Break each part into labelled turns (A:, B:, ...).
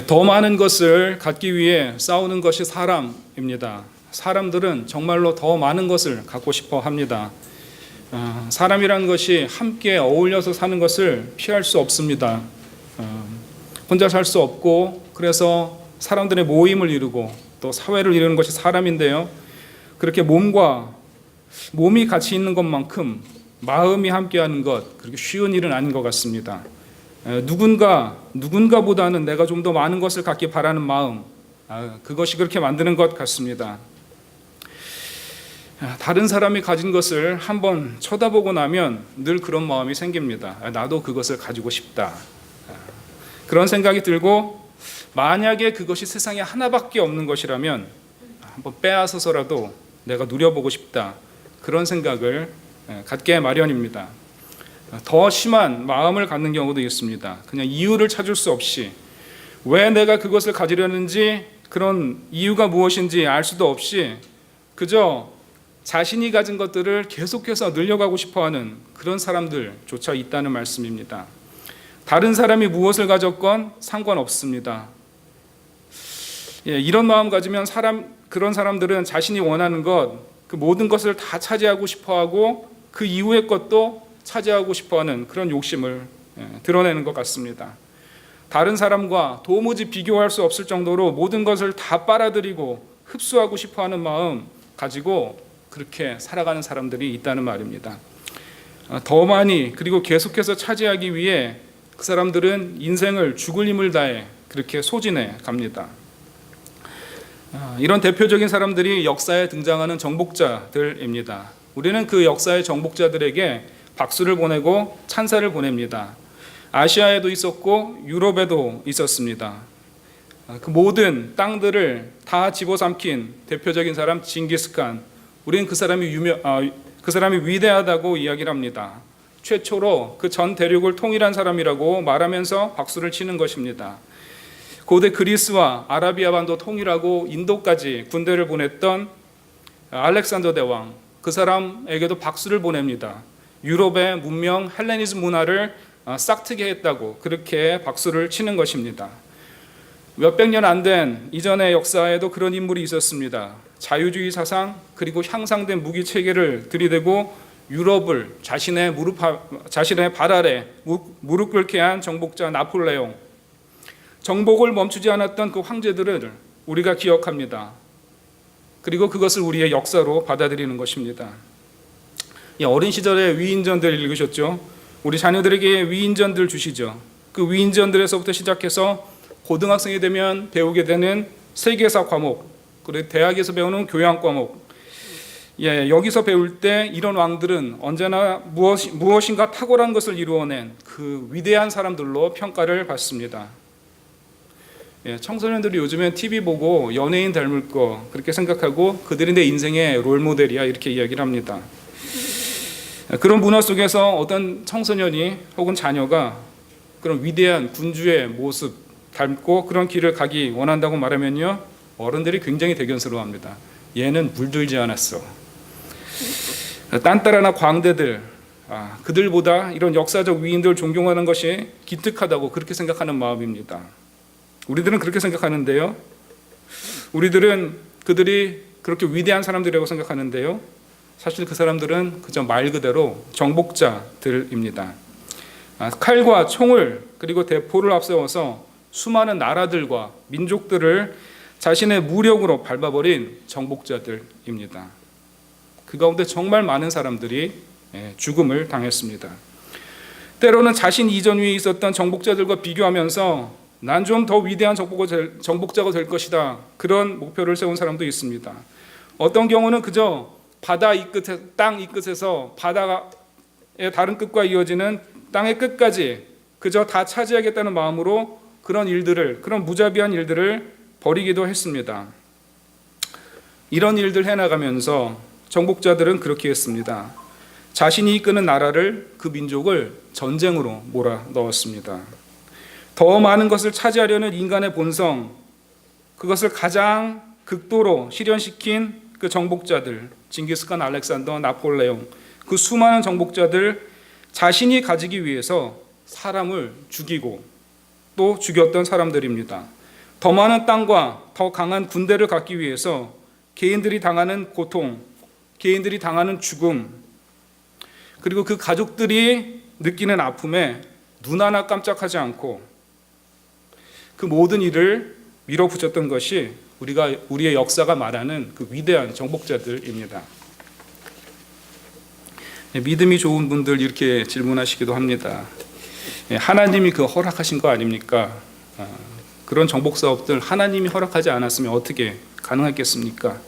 A: 더 많은 것을 갖기 위해 싸우는 것이 사람입니다. 사람들은 정말로 더 많은 것을 갖고 싶어 합니다. 사람이라는 것이 함께 어울려서 사는 것을 피할 수 없습니다. 혼자 살 수 없고, 그래서 사람들의 모임을 이루고 또 사회를 이루는 것이 사람인데요. 그렇게 몸이 같이 있는 것만큼 마음이 함께하는 것, 그렇게 쉬운 일은 아닌 것 같습니다. 누군가보다는 내가 좀 더 많은 것을 갖기 바라는 마음, 그것이 그렇게 만드는 것 같습니다. 다른 사람이 가진 것을 한번 쳐다보고 나면 늘 그런 마음이 생깁니다. 나도 그것을 가지고 싶다. 그런 생각이 들고, 만약에 그것이 세상에 하나밖에 없는 것이라면 한번 빼앗아서라도 내가 누려보고 싶다. 그런 생각을 갖게 마련입니다. 더 심한 마음을 갖는 경우도 있습니다. 그냥 이유를 찾을 수 없이, 왜 내가 그것을 가지려는지, 그런 이유가 무엇인지 알 수도 없이 그저 자신이 가진 것들을 계속해서 늘려가고 싶어하는 그런 사람들조차 있다는 말씀입니다. 다른 사람이 무엇을 가졌건 상관없습니다. 이런 마음 가지면 그런 사람들은 자신이 원하는 것, 그 모든 것을 다 차지하고 싶어하고 그 이후의 것도 차지하고 싶어하는 그런 욕심을 드러내는 것 같습니다. 다른 사람과 도무지 비교할 수 없을 정도로 모든 것을 다 빨아들이고 흡수하고 싶어하는 마음 가지고 그렇게 살아가는 사람들이 있다는 말입니다. 더 많이, 그리고 계속해서 차지하기 위해 그 사람들은 인생을 죽을 힘을 다해 그렇게 소진해 갑니다. 이런 대표적인 사람들이 역사에 등장하는 정복자들입니다. 우리는 그 역사의 정복자들에게 박수를 보내고 찬사를 보냅니다. 아시아에도 있었고 유럽에도 있었습니다. 그 모든 땅들을 다 집어삼킨 대표적인 사람 징기스칸. 우리는 그 사람이 위대하다고 이야기를 합니다. 최초로 그 전 대륙을 통일한 사람이라고 말하면서 박수를 치는 것입니다. 고대 그리스와 아라비아 반도 통일하고 인도까지 군대를 보냈던 알렉산더 대왕, 그 사람에게도 박수를 보냅니다. 유럽의 문명 헬레니즘 문화를 싹트게 했다고 그렇게 박수를 치는 것입니다. 몇백 년 안 된 이전의 역사에도 그런 인물이 있었습니다. 자유주의 사상, 그리고 향상된 무기 체계를 들이대고 유럽을 자신의 발 아래 무릎 꿇게 한 정복자 나폴레옹. 정복을 멈추지 않았던 그 황제들을 우리가 기억합니다. 그리고 그것을 우리의 역사로 받아들이는 것입니다. 어린 시절에 위인전들 읽으셨죠? 우리 자녀들에게 위인전들 주시죠. 그 위인전들에서부터 시작해서 고등학생이 되면 배우게 되는 세계사 과목, 그리고 대학에서 배우는 교양 과목, 여기서 배울 때 이런 왕들은 언제나 무엇인가 탁월한 것을 이루어낸 그 위대한 사람들로 평가를 받습니다. 청소년들이 요즘엔 TV 보고 연예인 닮을 거 그렇게 생각하고 그들이 내 인생의 롤모델이야 이렇게 이야기를 합니다. 그런 문화 속에서 어떤 청소년이 혹은 자녀가 그런 위대한 군주의 모습 닮고 그런 길을 가기 원한다고 말하면요, 어른들이 굉장히 대견스러워합니다. 얘는 물들지 않았어. 딴따라나 광대들, 그들보다 이런 역사적 위인들을 존경하는 것이 기특하다고 그렇게 생각하는 마음입니다. 우리들은 그렇게 생각하는데요, 우리들은 그들이 그렇게 위대한 사람들이라고 생각하는데요, 사실 그 사람들은 그저 말 그대로 정복자들입니다. 칼과 총을 그리고 대포를 앞세워서 수많은 나라들과 민족들을 자신의 무력으로 밟아버린 정복자들입니다. 그 가운데 정말 많은 사람들이 죽음을 당했습니다. 때로는 자신 이전 위에 있었던 정복자들과 비교하면서 난 좀 더 위대한 정복자가 될 것이다, 그런 목표를 세운 사람도 있습니다. 어떤 경우는 그저 땅 이 끝에서 바다의 다른 끝과 이어지는 땅의 끝까지 그저 다 차지하겠다는 마음으로 그런 무자비한 일들을 벌이기도 했습니다. 이런 일들 해나가면서 정복자들은 그렇게 했습니다. 자신이 이끄는 나라를, 그 민족을 전쟁으로 몰아넣었습니다. 더 많은 것을 차지하려는 인간의 본성, 그것을 가장 극도로 실현시킨 그 정복자들, 징기스칸, 알렉산더, 나폴레옹, 그 수많은 정복자들, 자신이 가지기 위해서 사람을 죽이고 또 죽였던 사람들입니다. 더 많은 땅과 더 강한 군대를 갖기 위해서 개인들이 당하는 고통, 개인들이 당하는 죽음, 그리고 그 가족들이 느끼는 아픔에 눈 하나 깜짝하지 않고 그 모든 일을 밀어붙였던 것이 우리의 역사가 말하는 그 위대한 정복자들입니다. 믿음이 좋은 분들 이렇게 질문하시기도 합니다. 하나님이 그 허락하신 거 아닙니까? 그런 정복 사업들 하나님이 허락하지 않았으면 어떻게 가능했겠습니까?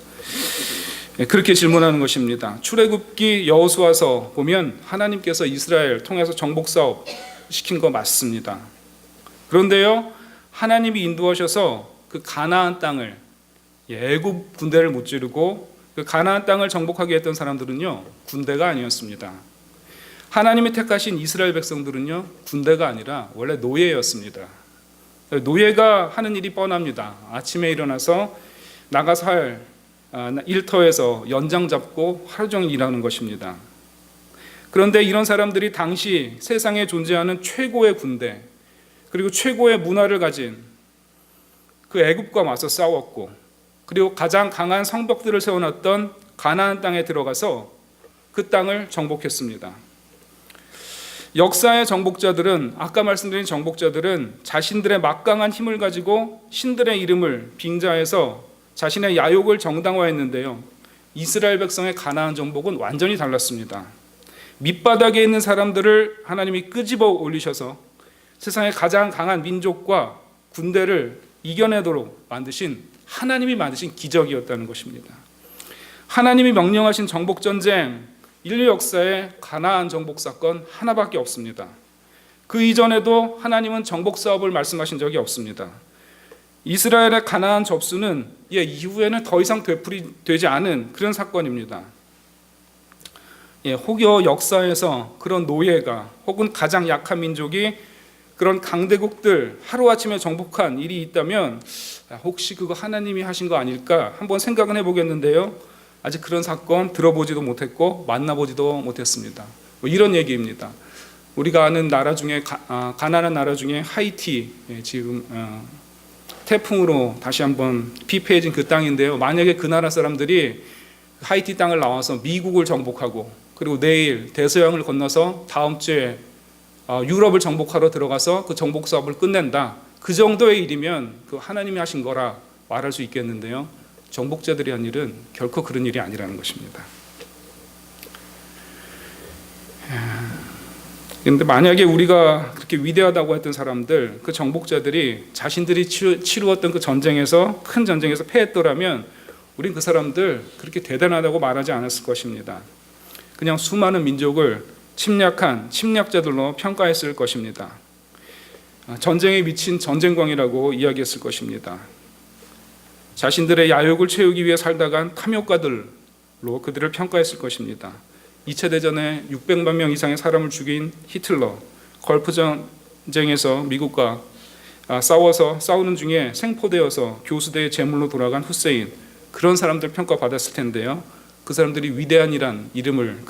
A: 그렇게 질문하는 것입니다. 출애굽기 여호수아서 보면 하나님께서 이스라엘 통해서 정복 사업 시킨 거 맞습니다. 그런데요, 하나님이 인도하셔서 그 가나안 땅을, 애굽 군대를 무찌르고 그 가나안 땅을 정복하게 했던 사람들은요, 군대가 아니었습니다. 하나님이 택하신 이스라엘 백성들은요, 군대가 아니라 원래 노예였습니다. 노예가 하는 일이 뻔합니다. 아침에 일어나서 나가서 할 일터에서 연장 잡고 하루 종일 일하는 것입니다. 그런데 이런 사람들이 당시 세상에 존재하는 최고의 군대, 그리고 최고의 문화를 가진 그 애굽과 맞서 싸웠고, 그리고 가장 강한 성벽들을 세워놨던 가나안 땅에 들어가서 그 땅을 정복했습니다. 역사의 정복자들은, 아까 말씀드린 정복자들은 자신들의 막강한 힘을 가지고 신들의 이름을 빙자해서 자신의 야욕을 정당화했는데요, 이스라엘 백성의 가나안 정복은 완전히 달랐습니다. 밑바닥에 있는 사람들을 하나님이 끄집어 올리셔서 세상의 가장 강한 민족과 군대를 이겨내도록 만드신, 하나님이 만드신 기적이었다는 것입니다. 하나님이 명령하신 정복전쟁, 인류 역사에 가나안 정복 사건 하나밖에 없습니다. 그 이전에도 하나님은 정복 사업을 말씀하신 적이 없습니다. 이스라엘의 가나안 접수는 이후에는 더 이상 되풀이되지 않은 그런 사건입니다. 혹여 역사에서 그런 노예가 혹은 가장 약한 민족이 그런 강대국들 하루아침에 정복한 일이 있다면 혹시 그거 하나님이 하신 거 아닐까 한번 생각은 해보겠는데요, 아직 그런 사건 들어보지도 못했고 만나보지도 못했습니다. 이런 얘기입니다. 우리가 아는 나라 중에 가난한 나라 중에 하이티, 지금 태풍으로 다시 한번 피폐해진 그 땅인데요, 만약에 그 나라 사람들이 하이티 땅을 나와서 미국을 정복하고 그리고 내일 대서양을 건너서 다음 주에 유럽을 정복하러 들어가서 그 정복 사업을 끝낸다, 그 정도의 일이면 그 하나님이 하신 거라 말할 수 있겠는데요, 정복자들이 한 일은 결코 그런 일이 아니라는 것입니다. 그런데 만약에 우리가 그렇게 위대하다고 했던 사람들, 그 정복자들이 자신들이 치루었던 그 전쟁에서, 큰 전쟁에서 패했더라면 우린 그 사람들 그렇게 대단하다고 말하지 않았을 것입니다. 그냥 수많은 민족을 침략한 침략자들로 평가했을 것입니다. 전쟁에 미친 전쟁광이라고 이야기했을 것입니다. 자신들의 야욕을 채우기 위해 살다간 탐욕가들로 그들을 평가했을 것입니다. 2차 대전에 600만 명 이상의 사람을 죽인 히틀러, 걸프 전쟁에서 미국과 싸우는 중에 생포되어서 교수대의 제물로 돌아간 후세인, 그런 사람들 평가받았을 텐데요, 그 사람들이 위대한이란 이름을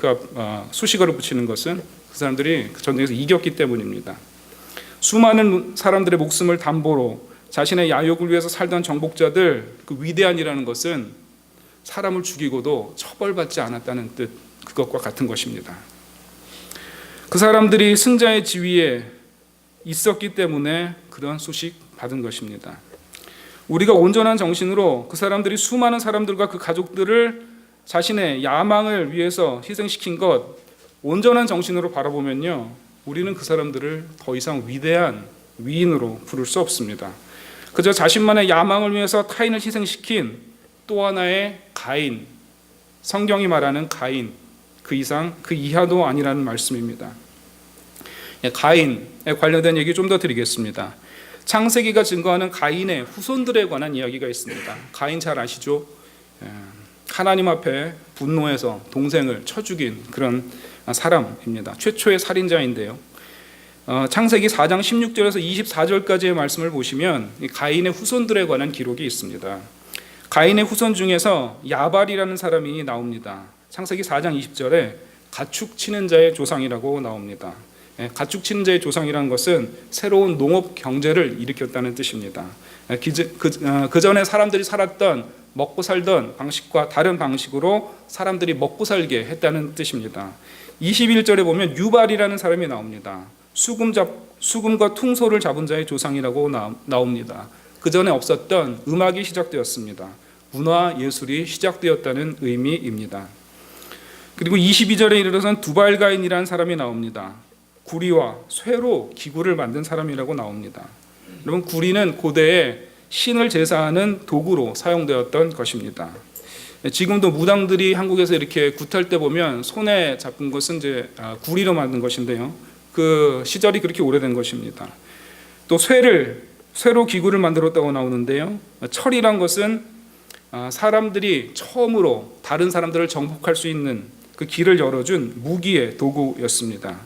A: 수식어로 붙이는 것은 그 사람들이 그 전쟁에서 이겼기 때문입니다. 수많은 사람들의 목숨을 담보로 자신의 야욕을 위해서 살던 정복자들, 그 위대한이라는 것은 사람을 죽이고도 처벌받지 않았다는 뜻, 그것과 같은 것입니다. 그 사람들이 승자의 지위에 있었기 때문에 그런 수식 받은 것입니다. 우리가 온전한 정신으로 그 사람들이 수많은 사람들과 그 가족들을 자신의 야망을 위해서 희생시킨 것, 온전한 정신으로 바라보면요, 우리는 그 사람들을 더 이상 위대한 위인으로 부를 수 없습니다. 그저 자신만의 야망을 위해서 타인을 희생시킨 또 하나의 가인, 성경이 말하는 가인, 그 이상 그 이하도 아니라는 말씀입니다. 가인에 관련된 얘기 좀 더 드리겠습니다. 창세기가 증거하는 가인의 후손들에 관한 이야기가 있습니다. 가인 잘 아시죠? 하나님 앞에 분노해서 동생을 쳐 죽인 그런 사람입니다. 최초의 살인자인데요, 창세기 4장 16절에서 24절까지의 말씀을 보시면 가인의 후손들에 관한 기록이 있습니다. 가인의 후손 중에서 야발이라는 사람이 나옵니다. 창세기 4장 20절에 가축 치는 자의 조상이라고 나옵니다. 가축 치는 자의 조상이라는 것은 새로운 농업 경제를 일으켰다는 뜻입니다. 그 전에 사람들이 살았던 먹고 살던 방식과 다른 방식으로 사람들이 먹고 살게 했다는 뜻입니다. 21절에 보면 유발이라는 사람이 나옵니다. 수금과 퉁소를 잡은 자의 조상이라고 나옵니다. 그 전에 없었던 음악이 시작되었습니다. 문화 예술이 시작되었다는 의미입니다. 그리고 22절에 이르러선 두발가인이라는 사람이 나옵니다. 구리와 쇠로 기구를 만든 사람이라고 나옵니다. 여러분, 구리는 고대에 신을 제사하는 도구로 사용되었던 것입니다. 지금도 무당들이 한국에서 이렇게 굿할 때 보면 손에 잡은 것은 이제 구리로 만든 것인데요. 그 시절이 그렇게 오래된 것입니다. 또 쇠로 기구를 만들었다고 나오는데요. 철이란 것은 사람들이 처음으로 다른 사람들을 정복할 수 있는 그 길을 열어준 무기의 도구였습니다.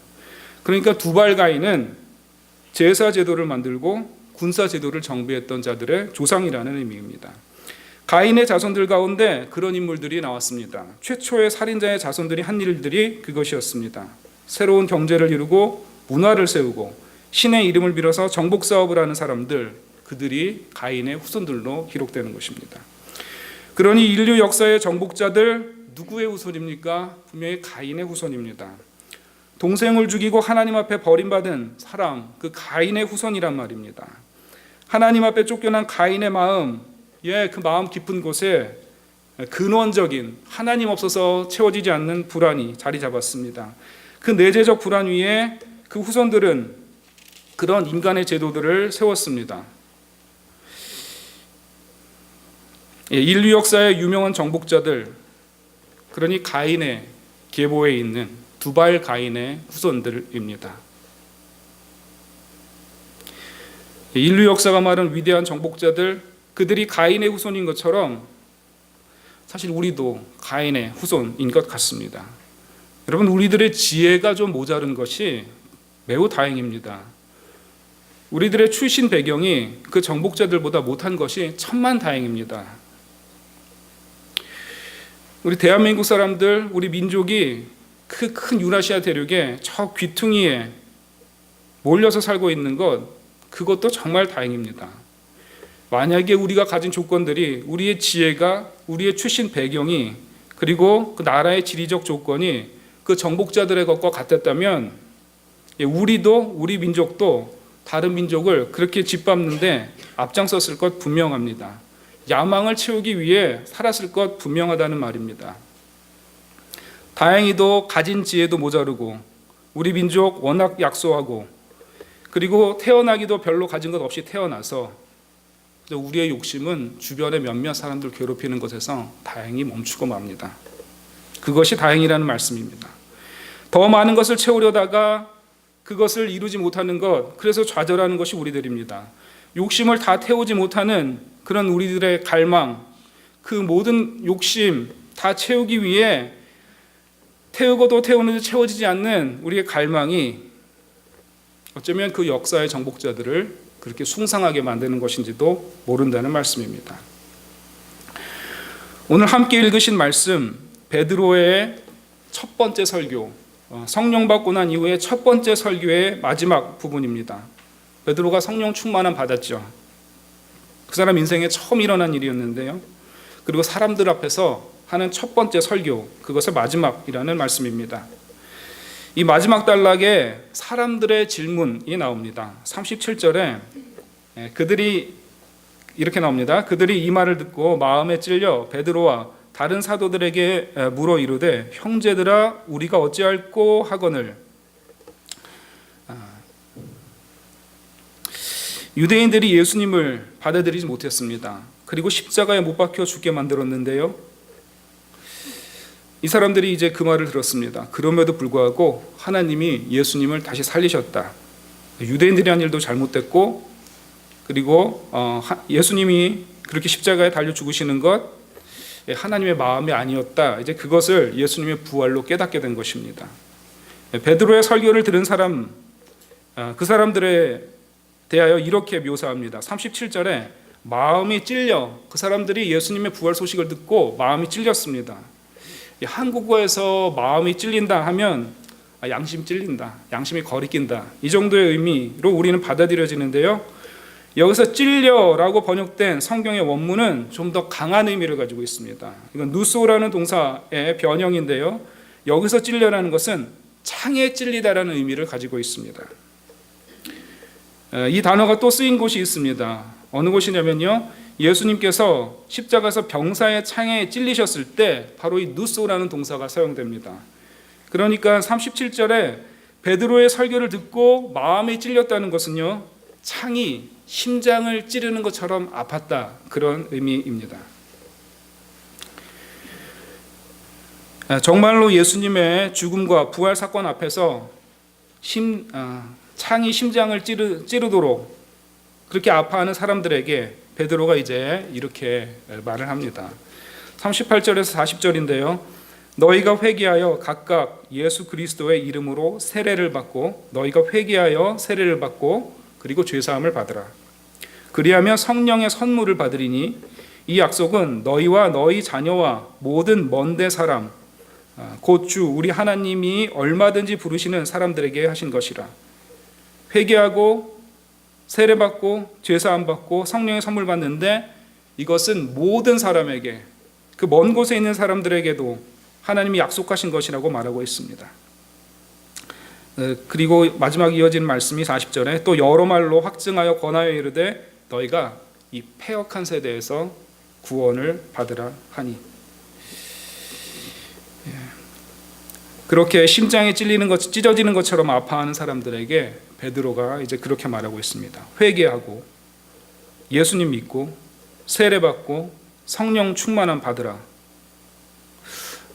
A: 그러니까 두발가인은 제사 제도를 만들고 군사 제도를 정비했던 자들의 조상이라는 의미입니다. 가인의 자손들 가운데 그런 인물들이 나왔습니다. 최초의 살인자의 자손들이 한 일들이 그것이었습니다. 새로운 경제를 이루고 문화를 세우고 신의 이름을 빌어서 정복 사업을 하는 사람들, 그들이 가인의 후손들로 기록되는 것입니다. 그러니 인류 역사의 정복자들 누구의 후손입니까? 분명히 가인의 후손입니다. 동생을 죽이고 하나님 앞에 버림받은 사람, 그 가인의 후손이란 말입니다. 하나님 앞에 쫓겨난 가인의 마음, 그 마음 깊은 곳에 근원적인 하나님 없어서 채워지지 않는 불안이 자리 잡았습니다. 그 내재적 불안 위에 그 후손들은 그런 인간의 제도들을 세웠습니다. 인류 역사의 유명한 정복자들, 그러니 가인의 계보에 있는 두발 가인의 후손들입니다. 인류 역사가 말하는 위대한 정복자들, 그들이 가인의 후손인 것처럼 사실 우리도 가인의 후손인 것 같습니다. 여러분, 우리들의 지혜가 좀 모자른 것이 매우 다행입니다. 우리들의 출신 배경이 그 정복자들보다 못한 것이 천만다행입니다. 우리 대한민국 사람들, 우리 민족이 그 큰 유라시아 대륙에 저 귀퉁이에 몰려서 살고 있는 것, 그것도 정말 다행입니다. 만약에 우리가 가진 조건들이, 우리의 지혜가, 우리의 출신 배경이, 그리고 그 나라의 지리적 조건이 그 정복자들의 것과 같았다면 우리도, 우리 민족도 다른 민족을 그렇게 짓밟는데 앞장섰을 것 분명합니다. 야망을 채우기 위해 살았을 것 분명하다는 말입니다. 다행히도 가진 지혜도 모자르고 우리 민족 워낙 약소하고 그리고 태어나기도 별로 가진 것 없이 태어나서 우리의 욕심은 주변의 몇몇 사람들 괴롭히는 것에서 다행히 멈추고 맙니다. 그것이 다행이라는 말씀입니다. 더 많은 것을 채우려다가 그것을 이루지 못하는 것, 그래서 좌절하는 것이 우리들입니다. 욕심을 다 태우지 못하는 그런 우리들의 갈망, 그 모든 욕심 다 채우기 위해 태우고도 태우는데 채워지지 않는 우리의 갈망이 어쩌면 그 역사의 정복자들을 그렇게 숭상하게 만드는 것인지도 모른다는 말씀입니다. 오늘 함께 읽으신 말씀, 베드로의 첫 번째 설교, 성령 받고 난 이후에 첫 번째 설교의 마지막 부분입니다. 베드로가 성령 충만함 받았죠. 그 사람 인생에 처음 일어난 일이었는데요. 그리고 사람들 앞에서 하는 첫 번째 설교, 그것의 마지막이라는 말씀입니다. 이 마지막 단락에 사람들의 질문이 나옵니다. 37절에 그들이 이렇게 나옵니다. 그들이 이 말을 듣고 마음에 찔려 베드로와 다른 사도들에게 물어 이르되 형제들아 우리가 어찌할꼬 하거늘. 유대인들이 예수님을 받아들이지 못했습니다. 그리고 십자가에 못 박혀 죽게 만들었는데요. 이 사람들이 이제 그 말을 들었습니다. 그럼에도 불구하고 하나님이 예수님을 다시 살리셨다. 유대인들이 한 일도 잘못됐고, 그리고 예수님이 그렇게 십자가에 달려 죽으시는 것 하나님의 마음이 아니었다. 이제 그것을 예수님의 부활로 깨닫게 된 것입니다. 베드로의 설교를 들은 사람, 그 사람들에 대하여 이렇게 묘사합니다. 37절에 마음이 찔려, 그 사람들이 예수님의 부활 소식을 듣고 마음이 찔렸습니다. 한국어에서 마음이 찔린다 하면 양심 찔린다, 양심이 거리낀다, 이 정도의 의미로 우리는 받아들여지는데요. 여기서 찔려라고 번역된 성경의 원문은 좀 더 강한 의미를 가지고 있습니다. 이건 누소라는 동사의 변형인데요. 여기서 찔려라는 것은 창에 찔리다라는 의미를 가지고 있습니다. 이 단어가 또 쓰인 곳이 있습니다. 어느 곳이냐면요, 예수님께서 십자가에서 병사의 창에 찔리셨을 때 바로 이 누소라는 동사가 사용됩니다. 그러니까 37절에 베드로의 설교를 듣고 마음에 찔렸다는 것은요, 창이 심장을 찌르는 것처럼 아팠다, 그런 의미입니다. 정말로 예수님의 죽음과 부활 사건 앞에서 창이 심장을 찌르도록 그렇게 아파하는 사람들에게 베드로가 이제 이렇게 말을 합니다. 38절에서 40절인데요. 너희가 회개하여 각각 예수 그리스도의 이름으로 세례를 받고 그리고 죄사함을 받으라. 그리하면 성령의 선물을 받으리니 이 약속은 너희와 너희 자녀와 모든 먼데 사람 곧 주 우리 하나님이 얼마든지 부르시는 사람들에게 하신 것이라. 회개하고 세례받고 죄사함 받고 성령의 선물 받는데 이것은 모든 사람에게, 그 먼 곳에 있는 사람들에게도 하나님이 약속하신 것이라고 말하고 있습니다. 그리고 마지막 이어진 말씀이 40절에 또 여러 말로 확증하여 권하여 이르되 너희가 이 패역한 세대에서 구원을 받으라 하니. 그렇게 심장에 찢어지는 것처럼 아파하는 사람들에게 베드로가 이제 그렇게 말하고 있습니다. 회개하고 예수님 믿고 세례받고 성령 충만함 받으라.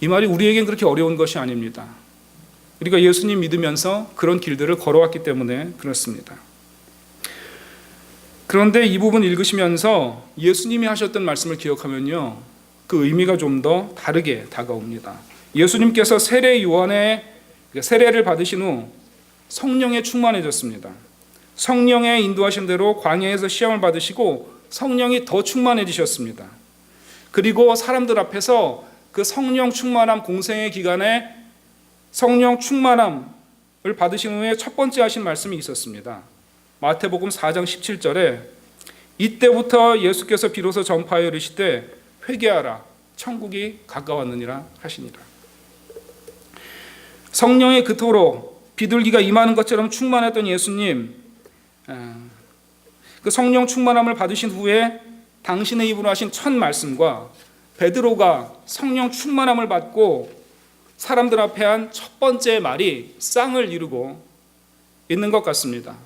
A: 이 말이 우리에겐 그렇게 어려운 것이 아닙니다. 우리가 예수님 믿으면서 그런 길들을 걸어왔기 때문에 그렇습니다. 그런데 이 부분 읽으시면서 예수님이 하셨던 말씀을 기억하면요, 그 의미가 좀 더 다르게 다가옵니다. 예수님께서 세례요한의 세례를 받으신 후 성령에 충만해졌습니다. 성령의 인도하심대로 광야에서 시험을 받으시고 성령이 더 충만해지셨습니다. 그리고 사람들 앞에서 그 성령 충만함 공생의 기간에 성령 충만함을 받으신 후에 첫 번째 하신 말씀이 있었습니다. 마태복음 4장 17절에 이때부터 예수께서 비로소 전파하여 이르시되 회개하라 천국이 가까웠느니라 하시니라. 성령의 그토록 비둘기가 임하는 것처럼 충만했던 예수님, 그 성령 충만함을 받으신 후에 당신의 입으로 하신 첫 말씀과 베드로가 성령 충만함을 받고 사람들 앞에 한 첫 번째 말이 쌍을 이루고 있는 것 같습니다.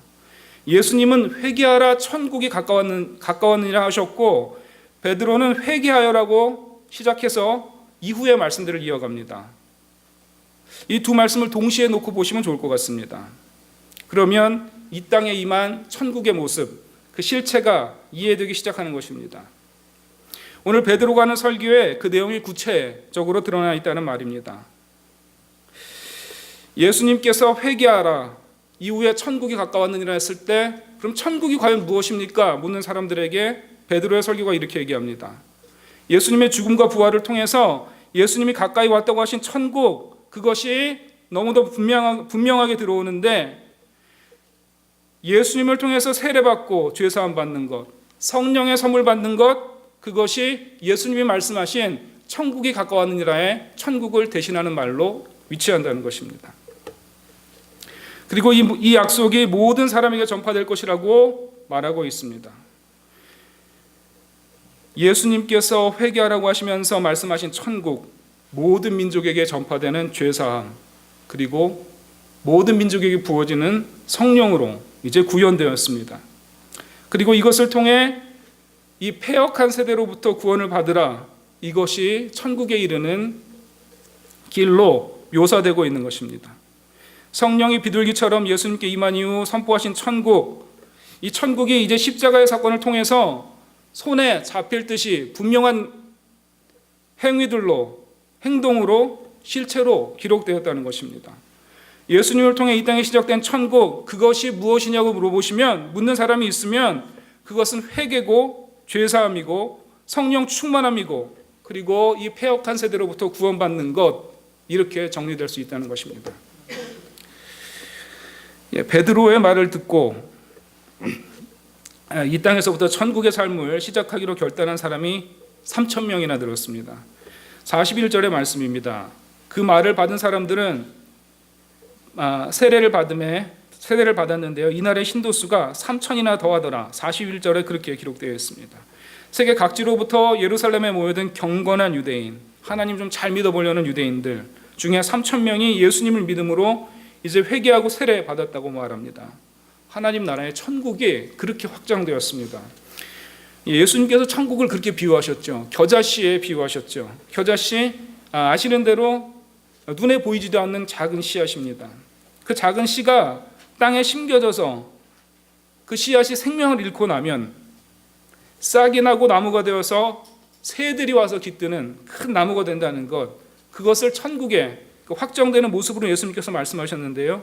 A: 예수님은 회개하라 천국이 가까웠느니라 하셨고 베드로는 회개하여라고 시작해서 이후의 말씀들을 이어갑니다. 이 두 말씀을 동시에 놓고 보시면 좋을 것 같습니다. 그러면 이 땅에 임한 천국의 모습, 그 실체가 이해되기 시작하는 것입니다. 오늘 베드로가 하는 설교에 그 내용이 구체적으로 드러나 있다는 말입니다. 예수님께서 회개하라 이후에 천국이 가까웠느니라 했을 때 그럼 천국이 과연 무엇입니까? 묻는 사람들에게 베드로의 설교가 이렇게 얘기합니다. 예수님의 죽음과 부활을 통해서 예수님이 가까이 왔다고 하신 천국, 그것이 너무도 분명하게 들어오는데 예수님을 통해서 세례받고 죄사함 받는 것, 성령의 선물 받는 것, 그것이 예수님이 말씀하신 천국이 가까웠느니라의 천국을 대신하는 말로 위치한다는 것입니다. 그리고 이 약속이 모든 사람에게 전파될 것이라고 말하고 있습니다. 예수님께서 회개하라고 하시면서 말씀하신 천국, 모든 민족에게 전파되는 죄사함, 그리고 모든 민족에게 부어지는 성령으로 이제 구현되었습니다. 그리고 이것을 통해 이 패역한 세대로부터 구원을 받으라, 이것이 천국에 이르는 길로 묘사되고 있는 것입니다. 성령이 비둘기처럼 예수님께 임한 이후 선포하신 천국, 이 천국이 이제 십자가의 사건을 통해서 손에 잡힐 듯이 분명한 행위들로, 행동으로, 실체로 기록되었다는 것입니다. 예수님을 통해 이 땅에 시작된 천국, 그것이 무엇이냐고 물어보시면, 묻는 사람이 있으면 그것은 회개고 죄사함이고 성령 충만함이고 그리고 이 패역한 세대로부터 구원받는 것, 이렇게 정리될 수 있다는 것입니다. 베드로의 말을 듣고 이 땅에서부터 천국의 삶을 시작하기로 결단한 사람이 3,000명이나 들었습니다. 41절의 말씀입니다. 그 말을 받은 사람들은 세례를 받았는데요. 이날의 신도수가 3,000이나 더하더라. 41절에 그렇게 기록되어 있습니다. 세계 각지로부터 예루살렘에 모여든 경건한 유대인, 하나님 좀 잘 믿어보려는 유대인들 중에 3,000명이 예수님을 믿음으로 이제 회개하고 세례 받았다고 말합니다. 하나님 나라의 천국이 그렇게 확장되었습니다. 예수님께서 천국을 그렇게 비유하셨죠. 겨자씨에 비유하셨죠. 겨자씨 아시는 대로 눈에 보이지도 않는 작은 씨앗입니다. 그 작은 씨가 땅에 심겨져서 그 씨앗이 생명을 잃고 나면 싹이 나고 나무가 되어서 새들이 와서 깃드는 큰 나무가 된다는 것, 그것을 천국의 확정되는 모습으로 예수님께서 말씀하셨는데요.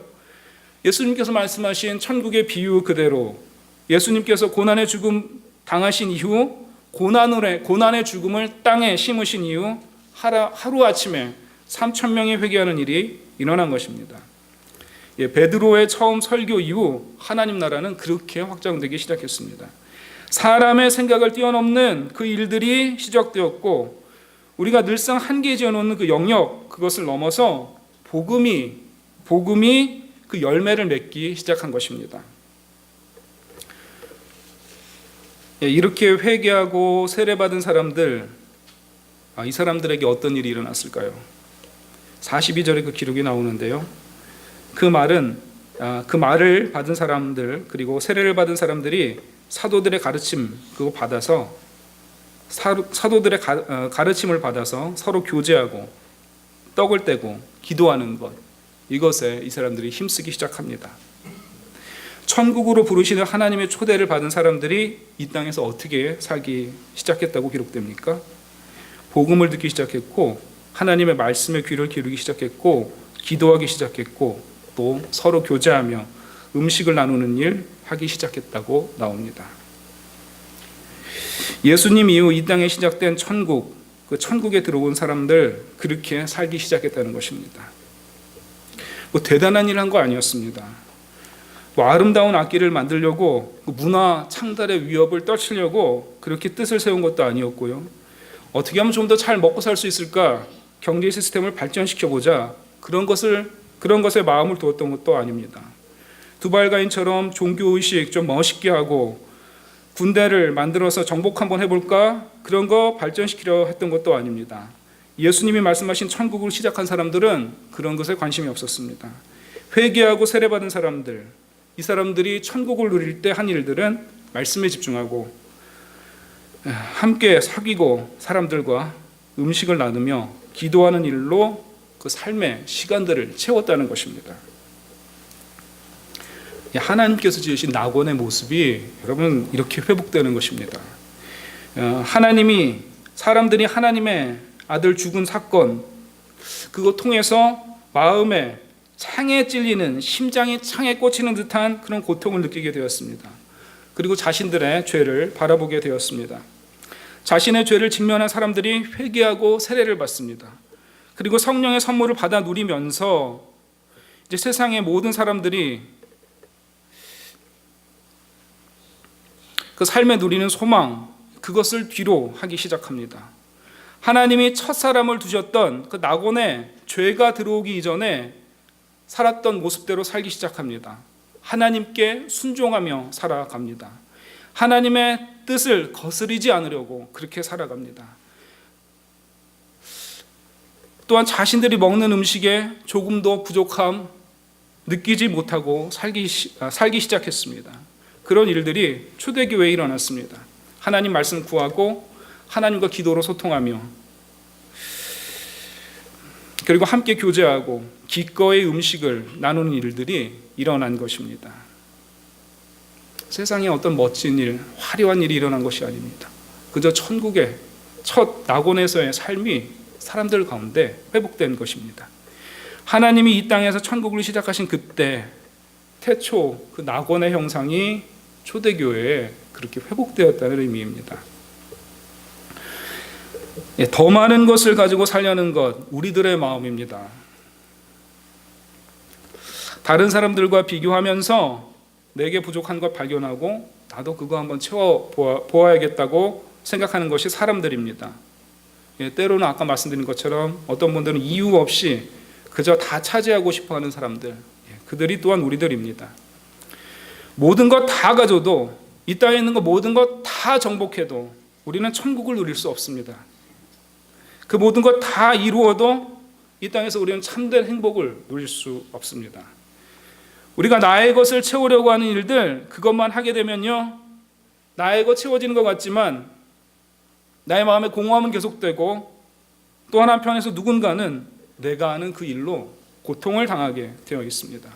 A: 예수님께서 말씀하신 천국의 비유 그대로 예수님께서 고난의 죽음 당하신 이후 고난의 죽음을 땅에 심으신 이후 하루아침에 3,000명이 회개하는 일이 일어난 것입니다. 베드로의 처음 설교 이후 하나님 나라는 그렇게 확장되기 시작했습니다. 사람의 생각을 뛰어넘는 그 일들이 시작되었고 우리가 늘상 한계에 지어놓는 그 영역, 그것을 넘어서 복음이 그 열매를 맺기 시작한 것입니다. 이렇게 회개하고 세례받은 사람들, 이 사람들에게 어떤 일이 일어났을까요? 42절에 그 기록이 나오는데요. 그 말을 받은 사람들, 그리고 세례를 받은 사람들이 사도들의 가르침 그거 받아서 사도들의 가르침을 받아서 서로 교제하고 떡을 떼고 기도하는 것, 이것에 이 사람들이 힘쓰기 시작합니다. 천국으로 부르시는 하나님의 초대를 받은 사람들이 이 땅에서 어떻게 살기 시작했다고 기록됩니까? 복음을 듣기 시작했고 하나님의 말씀에 귀를 기울이기 시작했고 기도하기 시작했고 또 서로 교제하며 음식을 나누는 일 하기 시작했다고 나옵니다. 예수님 이후 이 땅에 시작된 천국, 그 천국에 들어온 사람들 그렇게 살기 시작했다는 것입니다. 대단한 일 한 거 아니었습니다. 아름다운 악기를 만들려고 문화 창달의 위협을 떨치려고 그렇게 뜻을 세운 것도 아니었고요. 어떻게 하면 좀 더 잘 먹고 살 수 있을까? 경제 시스템을 발전시켜보자. 그런 것에 마음을 두었던 것도 아닙니다. 두발가인처럼 종교의식 좀 멋있게 하고 군대를 만들어서 정복 한번 해볼까? 그런 거 발전시키려 했던 것도 아닙니다. 예수님이 말씀하신 천국을 시작한 사람들은 그런 것에 관심이 없었습니다. 회개하고 세례받은 사람들, 이 사람들이 천국을 누릴 때 한 일들은 말씀에 집중하고 함께 사귀고 사람들과 음식을 나누며 기도하는 일로 그 삶의 시간들을 채웠다는 것입니다. 하나님께서 지으신 낙원의 모습이 여러분 이렇게 회복되는 것입니다. 사람들이 하나님의 아들 죽은 사건, 그거 통해서 마음에 창에 찔리는, 심장이 창에 꽂히는 듯한 그런 고통을 느끼게 되었습니다. 그리고 자신들의 죄를 바라보게 되었습니다. 자신의 죄를 직면한 사람들이 회개하고 세례를 받습니다. 그리고 성령의 선물을 받아 누리면서 이제 세상의 모든 사람들이 그 삶에 누리는 소망, 그것을 뒤로 하기 시작합니다. 하나님이 첫사람을 두셨던 그 낙원에 죄가 들어오기 이전에 살았던 모습대로 살기 시작합니다. 하나님께 순종하며 살아갑니다. 하나님의 뜻을 거스르지 않으려고 그렇게 살아갑니다. 또한 자신들이 먹는 음식에 조금도 부족함 느끼지 못하고 살기 시작했습니다. 그런 일들이 초대교회에 일어났습니다. 하나님 말씀 구하고 하나님과 기도로 소통하며 그리고 함께 교제하고 기꺼이 음식을 나누는 일들이 일어난 것입니다. 세상에 어떤 멋진 일, 화려한 일이 일어난 것이 아닙니다. 그저 천국의 첫 낙원에서의 삶이 사람들 가운데 회복된 것입니다. 하나님이 이 땅에서 천국을 시작하신 그때 태초 그 낙원의 형상이 초대교회에 그렇게 회복되었다는 의미입니다. 더 많은 것을 가지고 살려는 것, 우리들의 마음입니다. 다른 사람들과 비교하면서 내게 부족한 것 발견하고 나도 그거 한번 채워 보아야겠다고 생각하는 것이 사람들입니다. 때로는 아까 말씀드린 것처럼 어떤 분들은 이유 없이 그저 다 차지하고 싶어하는 사람들, 그들이 또한 우리들입니다. 모든 것 다 가져도, 이 땅에 있는 것 모든 것 다 정복해도 우리는 천국을 누릴 수 없습니다. 그 모든 것 다 이루어도 이 땅에서 우리는 참된 행복을 누릴 수 없습니다. 우리가 나의 것을 채우려고 하는 일들, 그것만 하게 되면요, 나의 것 채워지는 것 같지만 나의 마음의 공허함은 계속되고, 또 한편에서 누군가는 내가 하는 그 일로 고통을 당하게 되어 있습니다.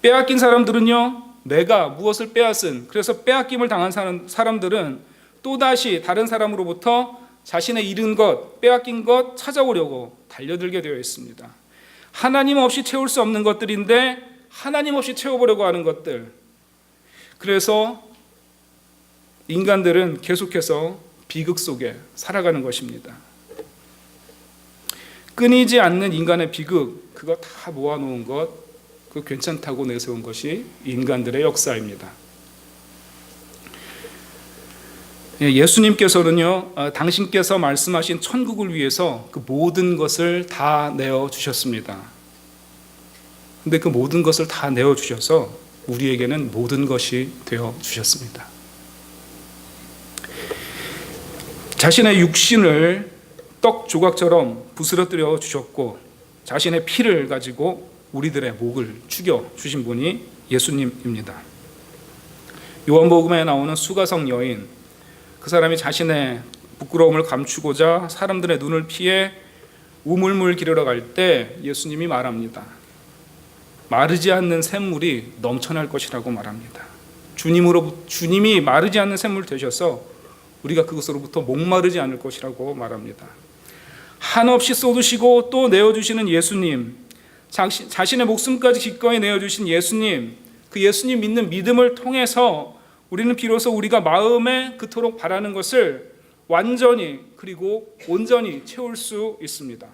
A: 빼앗긴 사람들은요, 내가 무엇을 빼앗은, 그래서 빼앗김을 당한 사람들은 또다시 다른 사람으로부터 자신의 잃은 것, 빼앗긴 것 찾아오려고 달려들게 되어 있습니다. 하나님 없이 채울 수 없는 것들인데 하나님 없이 채워보려고 하는 것들. 그래서 인간들은 계속해서 비극 속에 살아가는 것입니다. 끊이지 않는 인간의 비극, 그거 다 모아놓은 것, 그 괜찮다고 내세운 것이 인간들의 역사입니다. 예수님께서는요, 당신께서 말씀하신 천국을 위해서 그 모든 것을 다 내어주셨습니다. 근데 그 모든 것을 다 내어주셔서 우리에게는 모든 것이 되어주셨습니다. 자신의 육신을 떡 조각처럼 부스러뜨려 주셨고, 자신의 피를 가지고 우리들의 목을 죽여 주신 분이 예수님입니다. 요한복음에 나오는 수가성 여인, 그 사람이 자신의 부끄러움을 감추고자 사람들의 눈을 피해 우물물 기르러 갈 때 예수님이 말합니다. 마르지 않는 샘물이 넘쳐날 것이라고 말합니다. 주님이 마르지 않는 샘물 되셔서 우리가 그것으로부터 목마르지 않을 것이라고 말합니다. 한없이 쏟으시고 또 내어주시는 예수님, 자신의 목숨까지 기꺼이 내어주신 예수님, 그 예수님 믿는 믿음을 통해서 우리는 비로소 우리가 마음에 그토록 바라는 것을 완전히 그리고 온전히 채울 수 있습니다.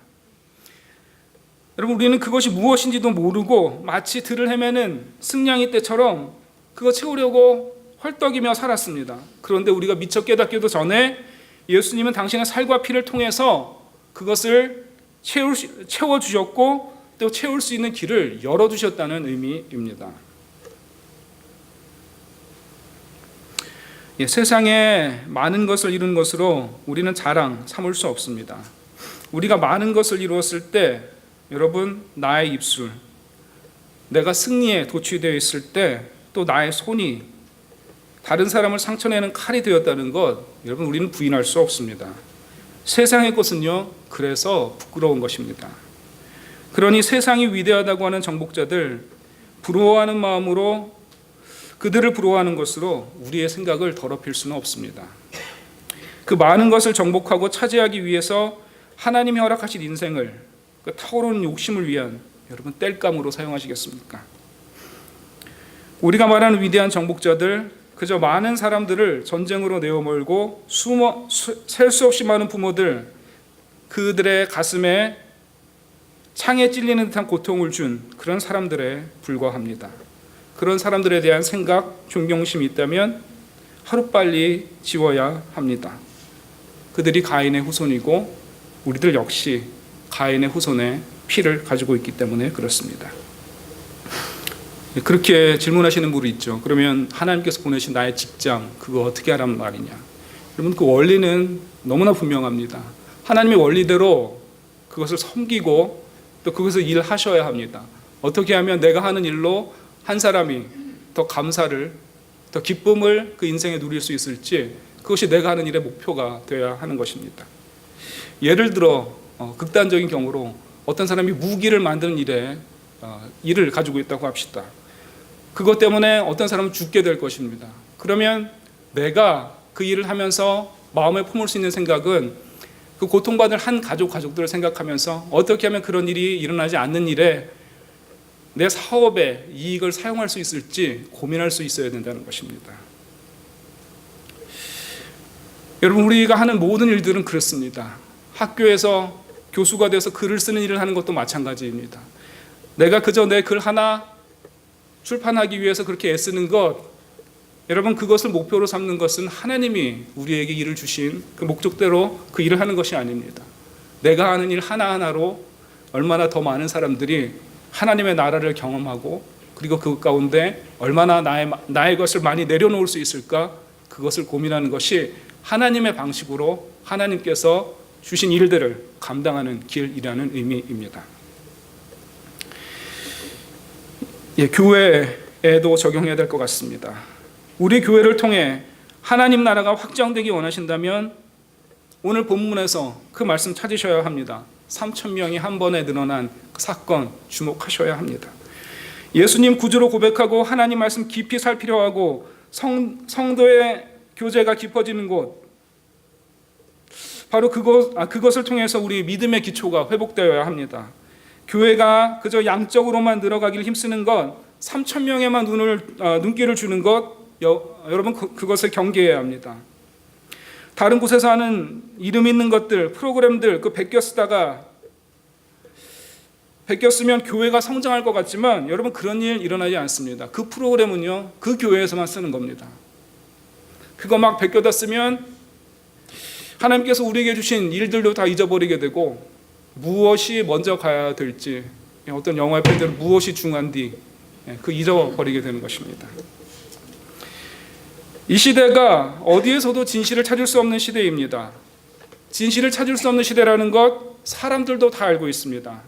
A: 여러분, 우리는 그것이 무엇인지도 모르고 마치 들을 헤매는 승냥이 떼처럼 그거 채우려고 헐떡이며 살았습니다. 그런데 우리가 미처 깨닫기도 전에 예수님은 당신의 살과 피를 통해서 그것을 채워주셨고 또 채울 수 있는 길을 열어주셨다는 의미입니다. 세상에 많은 것을 이룬 것으로 우리는 자랑 삼을 수 없습니다. 우리가 많은 것을 이루었을 때, 여러분, 나의 입술, 내가 승리에 도취되어 있을 때 또 나의 손이 다른 사람을 상처내는 칼이 되었다는 것, 여러분, 우리는 부인할 수 없습니다. 세상의 것은요, 그래서 부끄러운 것입니다. 그러니 세상이 위대하다고 하는 정복자들, 부러워하는 마음으로 그들을 부러워하는 것으로 우리의 생각을 더럽힐 수는 없습니다. 그 많은 것을 정복하고 차지하기 위해서 하나님이 허락하신 인생을, 그 타오르는 욕심을 위한 여러분 땔감으로 사용하시겠습니까? 우리가 말하는 위대한 정복자들, 그저 많은 사람들을 전쟁으로 내어몰고 셀 수 없이 많은 부모들, 그들의 가슴에 창에 찔리는 듯한 고통을 준 그런 사람들에 불과합니다. 그런 사람들에 대한 생각, 존경심이 있다면 하루빨리 지워야 합니다. 그들이 가인의 후손이고 우리들 역시 가인의 후손의 피를 가지고 있기 때문에 그렇습니다. 그렇게 질문하시는 분이 있죠. 그러면 하나님께서 보내신 나의 직장, 그거 어떻게 하란 말이냐? 여러분, 그 원리는 너무나 분명합니다. 하나님의 원리대로 그것을 섬기고 또 그것을 일하셔야 합니다. 어떻게 하면 내가 하는 일로 한 사람이 더 감사를, 더 기쁨을 그 인생에 누릴 수 있을지, 그것이 내가 하는 일의 목표가 되어야 하는 것입니다. 예를 들어 극단적인 경우로 어떤 사람이 무기를 만드는 일을 가지고 있다고 합시다. 그것 때문에 어떤 사람은 죽게 될 것입니다. 그러면 내가 그 일을 하면서 마음에 품을 수 있는 생각은 그 고통받을 한 가족들을 생각하면서 어떻게 하면 그런 일이 일어나지 않는 일에 내 사업에 이익을 사용할 수 있을지 고민할 수 있어야 된다는 것입니다. 여러분, 우리가 하는 모든 일들은 그렇습니다. 학교에서 교수가 돼서 글을 쓰는 일을 하는 것도 마찬가지입니다. 내가 그저 내 글 하나 출판하기 위해서 그렇게 애쓰는 것, 여러분 그것을 목표로 삼는 것은 하나님이 우리에게 일을 주신 그 목적대로 그 일을 하는 것이 아닙니다. 내가 하는 일 하나하나로 얼마나 더 많은 사람들이 하나님의 나라를 경험하고 그리고 그 가운데 얼마나 나의 것을 많이 내려놓을 수 있을까, 그것을 고민하는 것이 하나님의 방식으로 하나님께서 주신 일들을 감당하는 길이라는 의미입니다. 교회에도 적용해야 될 것 같습니다. 우리 교회를 통해 하나님 나라가 확장되기 원하신다면 오늘 본문에서 그 말씀 찾으셔야 합니다. 3,000명이 한 번에 늘어난 그 사건 주목하셔야 합니다. 예수님 구주로 고백하고 하나님 말씀 깊이 살피려 하고 성도의 교제가 깊어지는 곳, 바로 그것을 통해서 우리 믿음의 기초가 회복되어야 합니다. 교회가 그저 양적으로만 늘어가기를 힘쓰는 것, 3,000명에만 눈길을 주는 것, 여러분 그것을 경계해야 합니다. 다른 곳에서 하는 이름 있는 것들, 프로그램들 베꼈으면 교회가 성장할 것 같지만 여러분 그런 일 일어나지 않습니다. 그 프로그램은요, 그 교회에서만 쓰는 겁니다. 그거 막 베껴다 쓰면 하나님께서 우리에게 주신 일들도 다 잊어버리게 되고 무엇이 먼저 가야 될지, 어떤 영화의 표현대로 무엇이 중요한지 그 잊어버리게 되는 것입니다. 이 시대가 어디에서도 진실을 찾을 수 없는 시대입니다. 진실을 찾을 수 없는 시대라는 것 사람들도 다 알고 있습니다.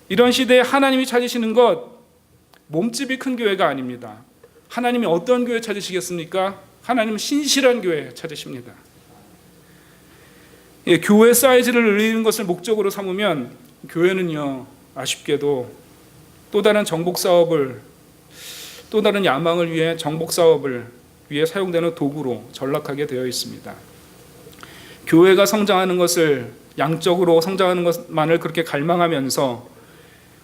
A: 이런 시대에 하나님이 찾으시는 것 몸집이 큰 교회가 아닙니다. 하나님이 어떤 교회 찾으시겠습니까? 하나님은 신실한 교회 찾으십니다. 교회 사이즈를 늘리는 것을 목적으로 삼으면 교회는요, 아쉽게도 또 다른 야망을 위해 정복 사업을 위해 사용되는 도구로 전락하게 되어 있습니다. 교회가 성장하는 것을, 양적으로 성장하는 것만을 그렇게 갈망하면서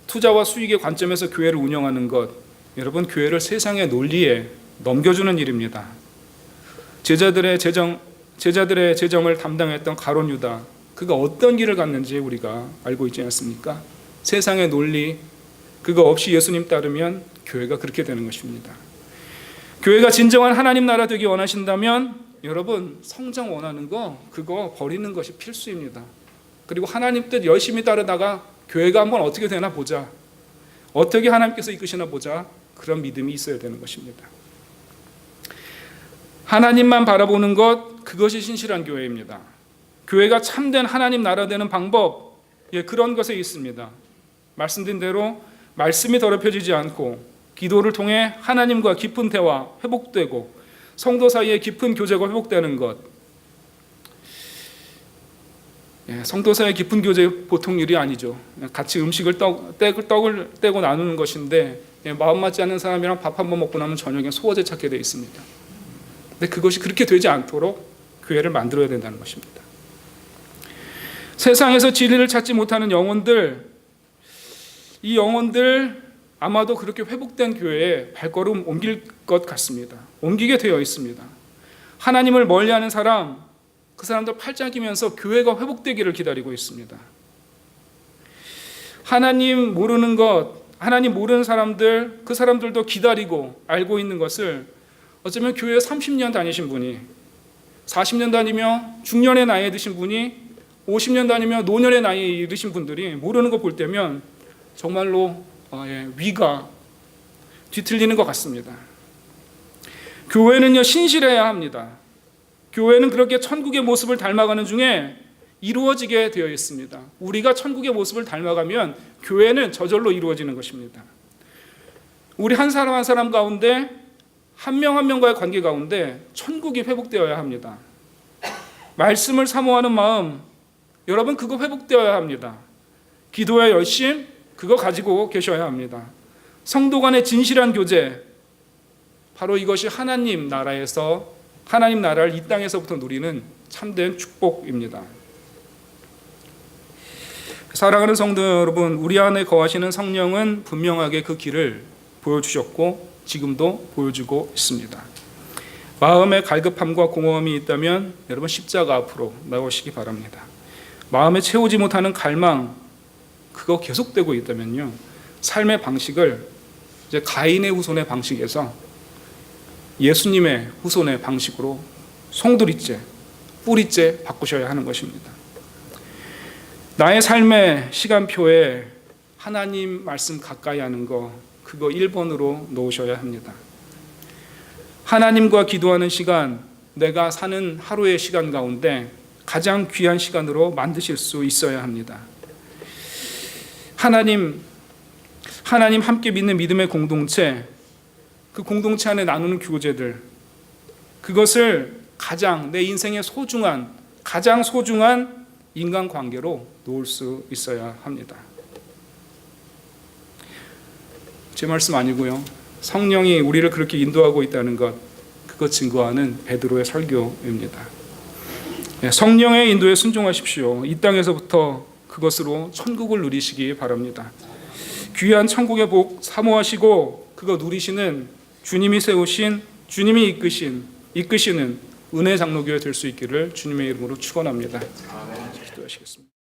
A: 투자와 수익의 관점에서 교회를 운영하는 것, 여러분 교회를 세상의 논리에 넘겨주는 일입니다. 제자들의 재정을 담당했던 가룟 유다, 그가 어떤 길을 갔는지 우리가 알고 있지 않습니까? 세상의 논리, 그거 없이 예수님 따르면 교회가 그렇게 되는 것입니다. 교회가 진정한 하나님 나라 되기 원하신다면 여러분 성장 원하는 거 그거 버리는 것이 필수입니다. 그리고 하나님 뜻 열심히 따르다가 교회가 한번 어떻게 되나 보자, 어떻게 하나님께서 이끄시나 보자, 그런 믿음이 있어야 되는 것입니다. 하나님만 바라보는 것, 그것이 신실한 교회입니다. 교회가 참된 하나님 나라 되는 방법, 그런 것에 있습니다. 말씀드린 대로 말씀이 더럽혀지지 않고 기도를 통해 하나님과 깊은 대화 회복되고 성도 사이에 깊은 교제가 회복되는 것. 성도 사이의 깊은 교제 보통 일이 아니죠. 같이 음식을 떡을 떼고 나누는 것인데 마음 맞지 않는 사람이랑 밥 한 번 먹고 나면 저녁에 소화제 찾게 되어 있습니다. 근데 그것이 그렇게 되지 않도록 교회를 만들어야 된다는 것입니다. 세상에서 진리를 찾지 못하는 영혼들, 이 영혼들 아마도 그렇게 회복된 교회에 발걸음 옮길 것 같습니다. 옮기게 되어 있습니다. 하나님을 멀리하는 사람, 그 사람들 팔짱 끼면서 교회가 회복되기를 기다리고 있습니다. 하나님 모르는 것, 하나님 모르는 사람들, 그 사람들도 기다리고 알고 있는 것을 어쩌면 교회 30년 다니신 분이, 40년 다니며 중년의 나이에 드신 분이, 50년 다니며 노년의 나이에 이르신 분들이 모르는 거 볼 때면 정말로 위가 뒤틀리는 것 같습니다. 교회는요, 신실해야 합니다. 교회는 그렇게 천국의 모습을 닮아가는 중에 이루어지게 되어 있습니다. 우리가 천국의 모습을 닮아가면 교회는 저절로 이루어지는 것입니다. 우리 한 사람 한 사람 가운데, 한 명 한 명과의 관계 가운데 천국이 회복되어야 합니다. 말씀을 사모하는 마음, 여러분 그거 회복되어야 합니다. 기도의 열심, 그거 가지고 계셔야 합니다. 성도 간의 진실한 교제, 바로 이것이 하나님 나라에서, 하나님 나라를 이 땅에서부터 누리는 참된 축복입니다. 사랑하는 성도 여러분, 우리 안에 거하시는 성령은 분명하게 그 길을 보여주셨고 지금도 보여주고 있습니다. 마음에 갈급함과 공허함이 있다면 여러분 십자가 앞으로 나오시기 바랍니다. 마음에 채우지 못하는 갈망, 그거 계속되고 있다면요, 삶의 방식을 이제 가인의 후손의 방식에서 예수님의 후손의 방식으로 송두리째, 뿌리째 바꾸셔야 하는 것입니다. 나의 삶의 시간표에 하나님 말씀 가까이 하는 거, 그거 1번으로 놓으셔야 합니다. 하나님과 기도하는 시간, 내가 사는 하루의 시간 가운데 가장 귀한 시간으로 만드실 수 있어야 합니다. 하나님 함께 믿는 믿음의 공동체, 그 공동체 안에 나누는 교제들, 그것을 가장 내 인생의 가장 소중한 인간관계로 놓을 수 있어야 합니다. 제 말씀 아니고요. 성령이 우리를 그렇게 인도하고 있다는 것, 그것 증거하는 베드로의 설교입니다. 성령의 인도에 순종하십시오. 이 땅에서부터 그것으로 천국을 누리시기 바랍니다. 귀한 천국의 복 사모하시고 그거 누리시는 주님이 세우신, 주님이 이끄시는 은혜 장로교회 될 수 있기를 주님의 이름으로 축원합니다. 기도하시겠습니다.